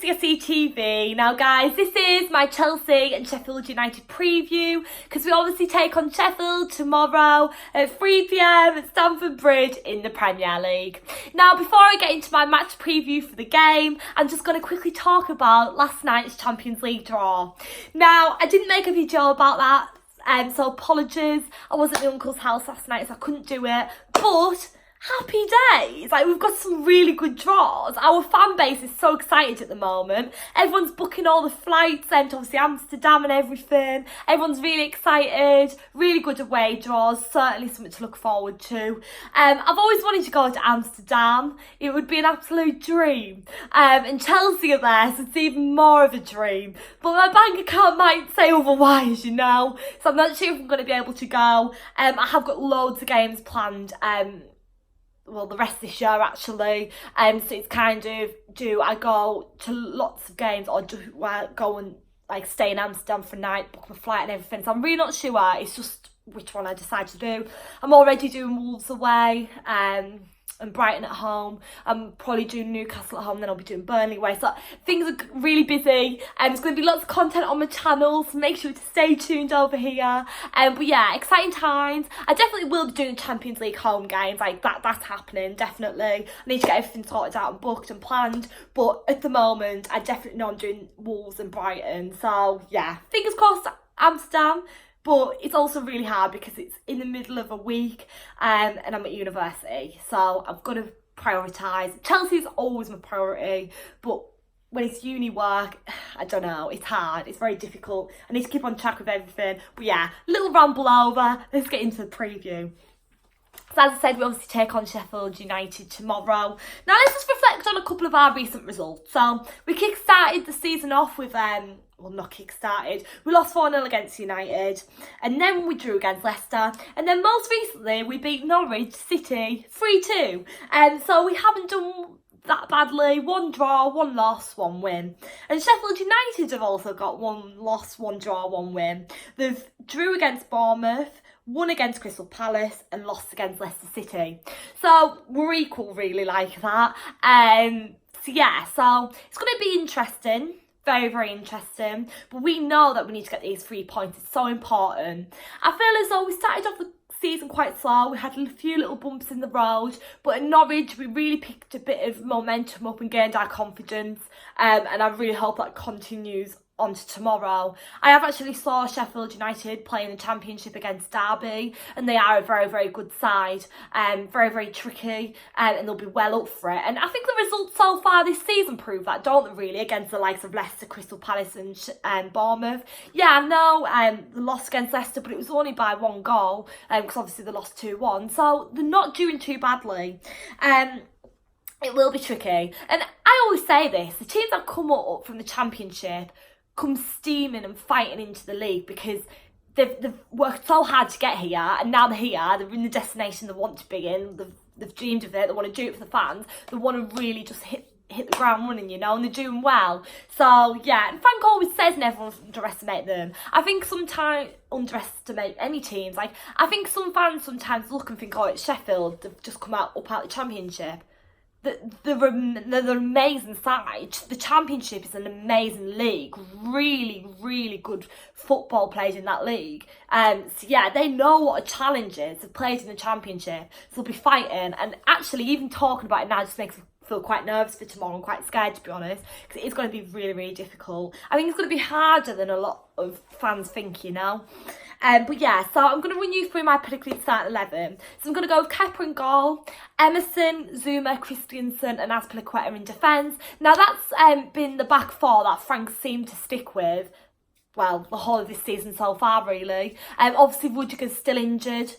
CSE TV. Now guys, this is my Chelsea and Sheffield United preview because we obviously take on Sheffield tomorrow at 3 PM at Stamford Bridge in the Premier League. Now before I get into my match preview for the game, I'm just going to quickly talk about last night's Champions League draw. Now I didn't make a video about that, so apologies. I was at my uncle's house last night so I couldn't do it, but happy days. Like, we've got some really good draws. Our fan base is so excited at the moment. Everyone's booking all the flights to obviously Amsterdam and everything. Everyone's really excited. Really good away draws. Certainly something to look forward to. I've always wanted to go to Amsterdam. It would be an absolute dream. And Chelsea are there, so it's even more of a dream. But my bank account might say otherwise, you know. So I'm not sure if I'm going to be able to go. I have got loads of games planned. Well, the rest of this year actually, so it's kind of, do I go to lots of games or do I go and like stay in Amsterdam for a night, book my flight and everything? So I'm really not sure, it's just which one I decide to do. I'm already doing Wolves away and Brighton at home. I'm probably doing Newcastle at home, then I'll be doing Burnley away. So things are really busy, and there's going to be lots of content on my channel, so make sure to stay tuned over here. But yeah, exciting times. I definitely will be doing Champions League home games, like that's happening, definitely. I need to get everything sorted out and booked and planned, but at the moment I definitely know I'm doing Wolves and Brighton. So yeah, fingers crossed Amsterdam. But it's also really hard because it's in the middle of a week and I'm at university. So I've got to prioritise. Chelsea's always my priority, but when it's uni work, I don't know, it's hard, it's very difficult. I need to keep on track of everything. But yeah, little ramble over, let's get into the preview. So as I said, we obviously take on Sheffield United tomorrow. Now let's just reflect on a couple of our recent results. So we kick-started the season off with, well, not kick-started, we lost 4-0 against United, and then we drew against Leicester, and then most recently we beat Norwich City 3-2. So we haven't done that badly. 1 draw, 1 loss, 1 win. And Sheffield United have also got 1 loss, 1 draw, 1 win. They've drew against Bournemouth, won against Crystal Palace and lost against Leicester City. So we're equal really like that. So yeah, so it's going to be interesting. Very, very interesting. But we know that we need to get these 3 points. It's so important. I feel as though we started off the season quite slow. We had a few little bumps in the road, but in Norwich we really picked a bit of momentum up and gained our confidence, and I really hope that continues on to tomorrow. I have actually saw Sheffield United playing the Championship against Derby, and they are a very, very good side, very, very tricky, and they'll be well up for it. And I think the results so far this season prove that, don't they, really, against the likes of Leicester, Crystal Palace and Bournemouth. Yeah, I know the loss against Leicester, but it was only by 1 goal, because obviously they lost 2-1, so they're not doing too badly. It will be tricky. And I always say this, the teams that come up from the Championship come steaming and fighting into the league because they've worked so hard to get here, and now they're here, they're in the destination they want to be in, they've dreamed of it, they want to do it for the fans, they want to really just hit the ground running, you know, and they're doing well. So yeah, and Frank always says never underestimate them. I think sometimes underestimate any teams. Like, I think some fans sometimes look and think, oh, it's Sheffield, they've just come up out the Championship. They're an amazing side. The Championship is an amazing league. Really, really good football played in that league. So yeah, they know what a challenge is. They've played in the Championship, so they'll be fighting. And actually, even talking about it now just makes me feel quite nervous for tomorrow. I'm quite scared, to be honest, because it is going to be really, really difficult. I think it's going to be harder than a lot of fans think, you know. But yeah, so I'm going to run you through my predicted start 11. So I'm going to go with Kepa in goal, Emerson, Zuma, Christiansen and Azpilicueta in defence. Now that's been the back 4 that Frank seemed to stick with, well, the whole of this season so far, really. Obviously, Rudiger's still injured,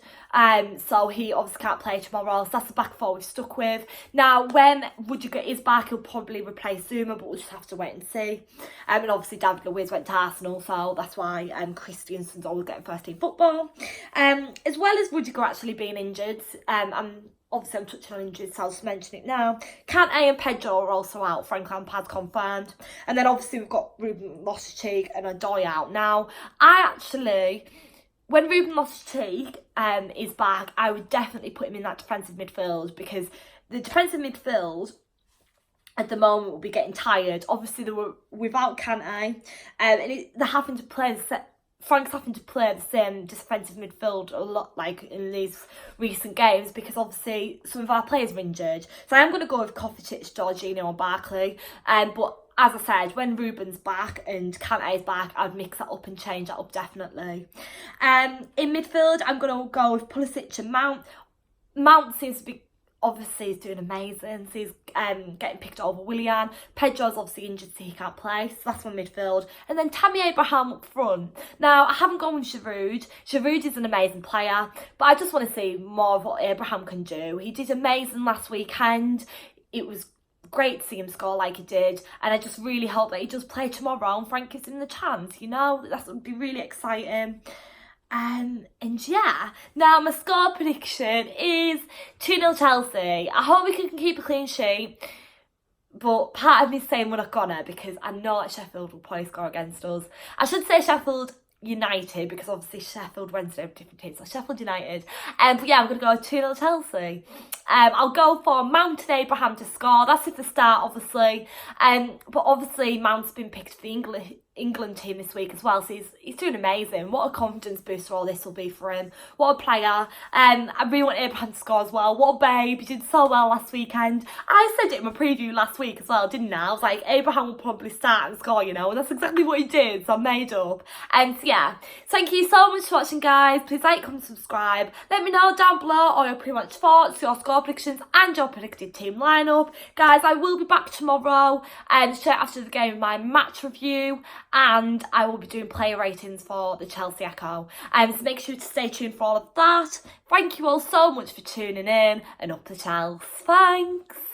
so he obviously can't play tomorrow, so that's the back 4 we've stuck with. Now, when Rudiger is back, he'll probably replace Zuma, but we'll just have to wait and see. And obviously, David Luiz went to Arsenal, so that's why Christiansen's always getting first-team football. As well as Rudiger actually being injured, obviously I'm touching on injuries, so I'll just mention it now. Kante and Pedro are also out, Frank Lampard's confirmed. And then obviously we've got Ruben Loftus-Cheek and Odoi out. Now, when Ruben Loftus-Cheek is back, I would definitely put him in that defensive midfield, because the defensive midfield at the moment will be getting tired. Obviously they were without Kante, and they're having to play Frank's having to play the same defensive midfield a lot, like in these recent games, because obviously some of our players are injured. So I am going to go with Kovacic, Jorginho and Barkley. But as I said, when Ruben's back and Kante's back, I'd mix that up and change that up definitely. In midfield, I'm going to go with Pulisic and Mount. Mount seems to be, obviously, he's doing amazing. So he's getting picked over Willian. Pedro's obviously injured, so he can't play. So that's my midfield. And then Tammy Abraham up front. Now, I haven't gone with Giroud. Giroud is an amazing player, but I just want to see more of what Abraham can do. He did amazing last weekend. It was great to see him score like he did, and I just really hope that he does play tomorrow and Frank gives him the chance, you know? That would be really exciting. And yeah, now my score prediction is 2-0 Chelsea. I hope we can keep a clean sheet, but part of me is saying we're not gonna, because I know that Sheffield will probably score against us. I should say Sheffield United, because obviously Sheffield Wednesday are different teams, so Sheffield United. But yeah, I'm going to go 2-0 Chelsea. I'll go for Mount and Abraham to score. That's if they start, obviously. But obviously Mount's been picked for the England team this week as well, so he's doing amazing. What a confidence booster all this will be for him. What a player. I really want Abraham to score as well. What a babe. He did so well last weekend. I said it in my preview last week as well, didn't I? I was like, Abraham will probably start and score, you know, and that's exactly what he did, so I made up. So yeah, thank you so much for watching, guys. Please like, comment, subscribe. Let me know down below all your pretty much thoughts, your score predictions and your predicted team lineup. Guys, I will be back tomorrow straight after the game with my match review, and I will be doing player ratings for the Chelsea Echo. So make sure to stay tuned for all of that. Thank you all so much for tuning in, and up the Chelsea. Thanks.